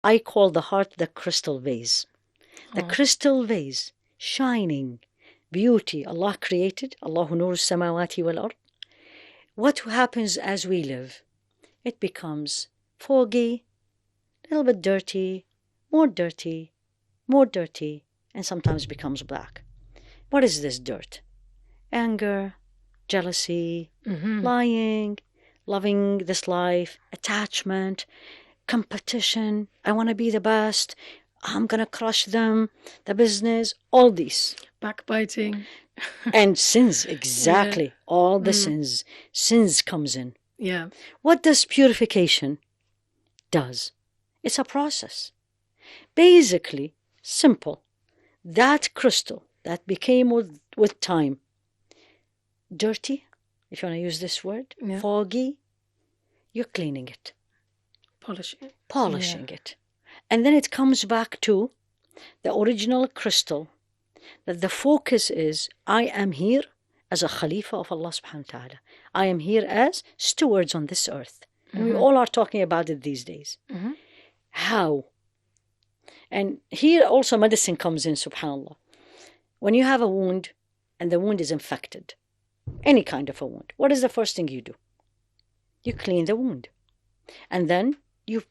I call the heart the crystal vase. The crystal vase, shining, beauty Allah created. Allahu nuru samawati wal ard. What happens as we live? It becomes foggy, a little bit dirty, more dirty, more dirty, and sometimes becomes black. What is this dirt? Anger, jealousy, lying, loving this life, attachment, competition. I want to be the best. I'm going to crush them, the business, all these. Backbiting. And sins, exactly. Yeah. All the sins. Sins comes in. Yeah. What does purification does? It's a process. Basically, simple. That crystal that became with time, dirty, if you want to use this word, foggy, you're cleaning it. Polishing it. And then it comes back to the original crystal, that the focus is, I am here as a Khalifa of Allah subhanahu wa ta'ala. I am here as stewards on this earth. And we all are talking about it these days. How? And here also medicine comes in, subhanAllah. When you have a wound and the wound is infected, any kind of a wound, what is the first thing you do? You clean the wound. And then you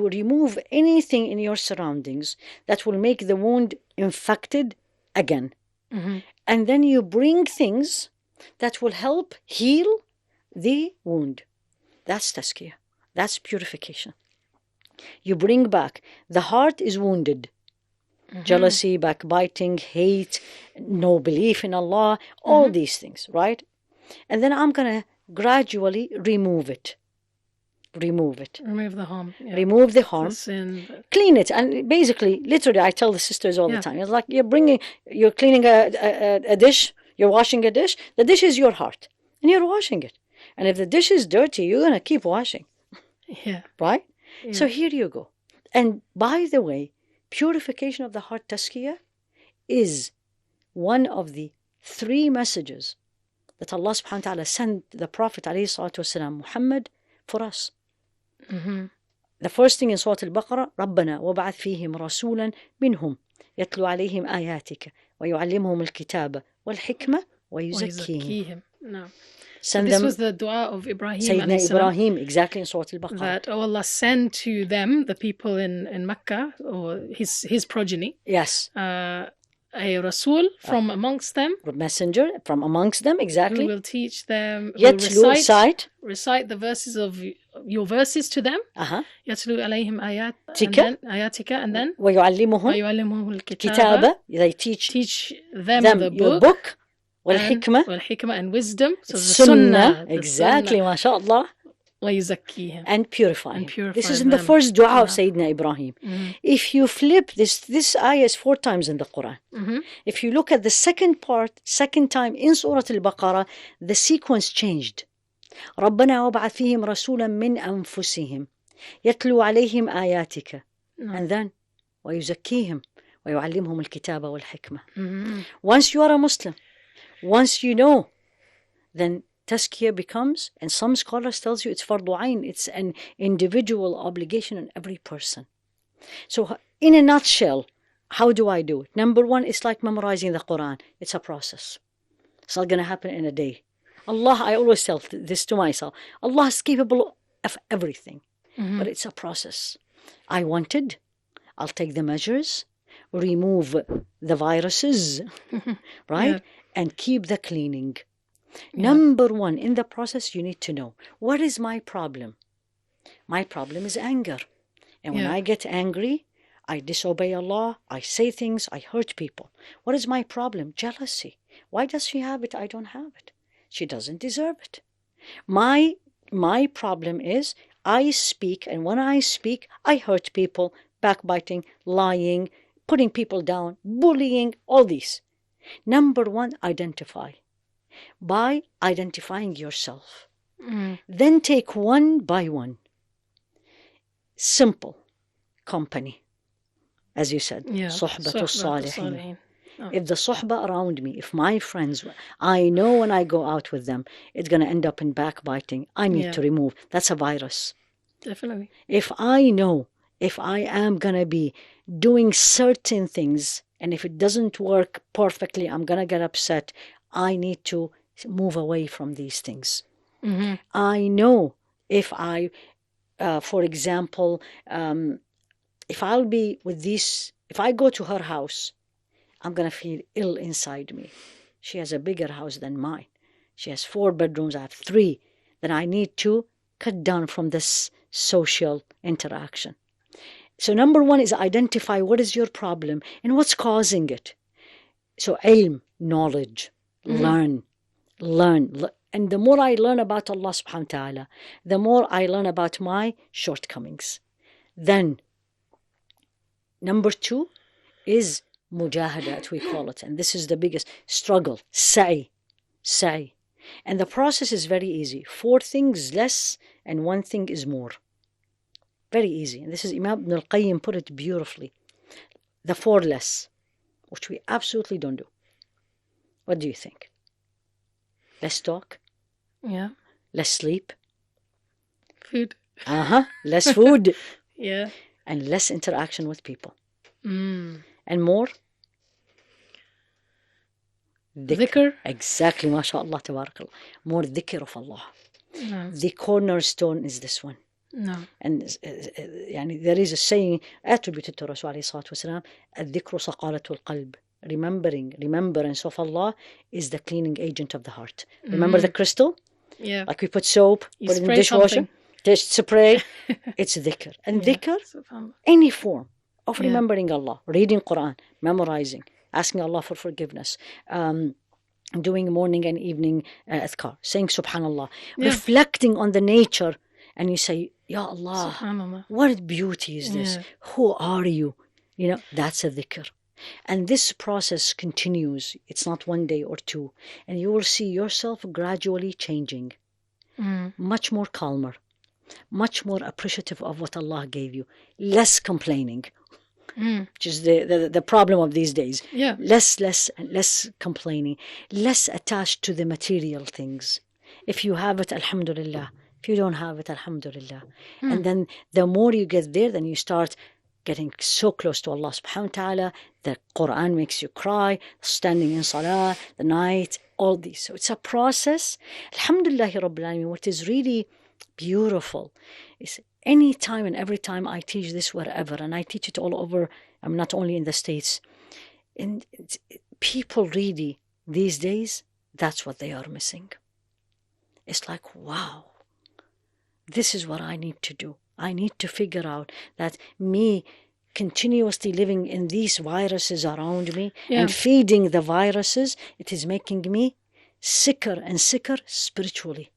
remove anything in your surroundings that will make the wound infected again. And then you bring things that will help heal the wound. That's tazkiyah. That's purification. You bring back. The heart is wounded. Jealousy, backbiting, hate, no belief in Allah, all these things, right? And then I'm going to gradually remove it. Remove the harm. Yeah. Remove the harm. The sin. Clean it. And basically, literally, I tell the sisters all the time, it's like you're cleaning a dish, you're washing a dish. The dish is your heart, and you're washing it. And if the dish is dirty, you're going to keep washing. Yeah. Right? Yeah. So here you go. And by the way, purification of the heart, tazkiyah, is one of the 3 messages that Allah subhanahu wa ta'ala sent the Prophet alayhi salatu wasalam, Muhammad, for us. The first thing in Surah Al-Baqarah, رَبَّنَا وَبَعَثْ فِيهِمْ رَسُولًا مِنْهُمْ يَتْلُو عَلَيْهِمْ آيَاتِكَ وَيُعَلِّمُهُمُ الْكِتَابَ وَالْحِكْمَةَ وَيُزَكِّيهِمْ. No. So this was the dua of Ibrahim. Sayyidina Ibrahim, exactly in Surah Al-Baqarah. That, oh Allah, send to them, the people in Mecca, or his progeny. Yes. A Rasul from amongst them. A messenger from amongst them, exactly. Who will teach them, recite the verses of your verses to them. يَتْلُو عَلَيْهِمْ آيَاتِكَ and then وَيُعَلِّمُهُمُ الْكِتَابَ. They teach them the book. والحكمة and wisdom. So the sunnah. Exactly, mashallah. وَيُزَكِّيهِمْ. And purify. This is in the first dua of Sayyidina Ibrahim. If you flip this ayah is 4 times in the Quran. If you look at the second time in Surah Al-Baqarah, the sequence changed. رَبَّنَا وَبَعَثْ فِيهِمْ رَسُولًا مِنْ أَنفُسِهِمْ يَتْلُو عَلَيْهِمْ آيَاتِكَ. And then وَيُزَكِّيهِمْ وَيُعَلِّمْهُمُ الْكِتَابَ وَالْحِكْمَةَ. Once you are a Muslim, once you know, then tazkiyah becomes, and some scholars tells you it's fardu ayn, it's an individual obligation on every person. So in a nutshell, how do I do it? Number 1, it's like memorizing the Quran. It's a process. It's not going to happen in a day. Allah, I always tell this to myself, Allah is capable of everything, but it's a process. I wanted, I'll take the measures, remove the viruses, right? Yeah. And keep the cleaning. Number 1, in the process, you need to know, what is my problem? My problem is anger. And when I get angry, I disobey Allah, I say things, I hurt people. What is my problem? Jealousy. Why does she have it? I don't have it. She doesn't deserve it. My problem is I speak, and when I speak, I hurt people, backbiting, lying, putting people down, bullying, all these. Number 1, identify. By identifying yourself. Then take one by one. Simple. Company. As you said. Suhbatul Salihin. If the suhba around me, if my friends, I know when I go out with them, it's going to end up in backbiting. I need to remove. That's a virus. Definitely. If I know if I am going to be doing certain things, and if it doesn't work perfectly, I'm going to get upset. I need to move away from these things. Mm-hmm. I know if I, for example, if I'll be with this, if I go to her house, I'm going to feel ill inside me. She has a bigger house than mine. She has 4 bedrooms, I have 3. Then I need to cut down from this social interaction. So number 1 is identify what is your problem and what's causing it. So ilm, knowledge, learn. And the more I learn about Allah subhanahu wa ta'ala, the more I learn about my shortcomings. Then number 2 is mujahadat, we call it. And this is the biggest struggle, sa'i. And the process is very easy. 4 things less and 1 thing is more. Very easy. And this is Imam Ibn al-Qayyim put it beautifully. The 4 less, which we absolutely don't do. What do you think? Less talk? Yeah. Less sleep? Food. Less food. Yeah. And less interaction with people. And more? Dhikr. Exactly, mashallah, tabarakallah. More dhikr of Allah. No. The cornerstone is this one. No. And there is a saying attributed to Rasul alayhi salatu wasalam, الذكر صقالة القلب. Remembrance of Allah is the cleaning agent of the heart. Remember the crystal? Yeah. Like we put soap, you put it in the dishwasher, spray. It's dhikr. And dhikr, any form of remembering Allah, reading Quran, memorizing, asking Allah for forgiveness, doing morning and evening adhkar, saying subhanallah, reflecting on the nature, and you say, Ya Allah, what beauty is this? Who are you? That's a dhikr. And this process continues. It's not 1 day or 2. And you will see yourself gradually changing. Much more calmer. Much more appreciative of what Allah gave you. Less complaining. Which is the problem of these days. Yeah. Less complaining. Less attached to the material things. If you have it, alhamdulillah. If you don't have it, alhamdulillah. And then the more you get there, then you start getting so close to Allah subhanahu wa ta'ala. The Quran makes you cry, standing in salah, the night, all these. So it's a process. Alhamdulillah Rabbil Alameen. What is really beautiful is any time and every time I teach this wherever, and I teach it all over, I'm not only in the States, and people really, these days, that's what they are missing. It's like, wow, this is what I need to do. I need to figure out that me continuously living in these viruses around me and feeding the viruses, it is making me sicker and sicker spiritually.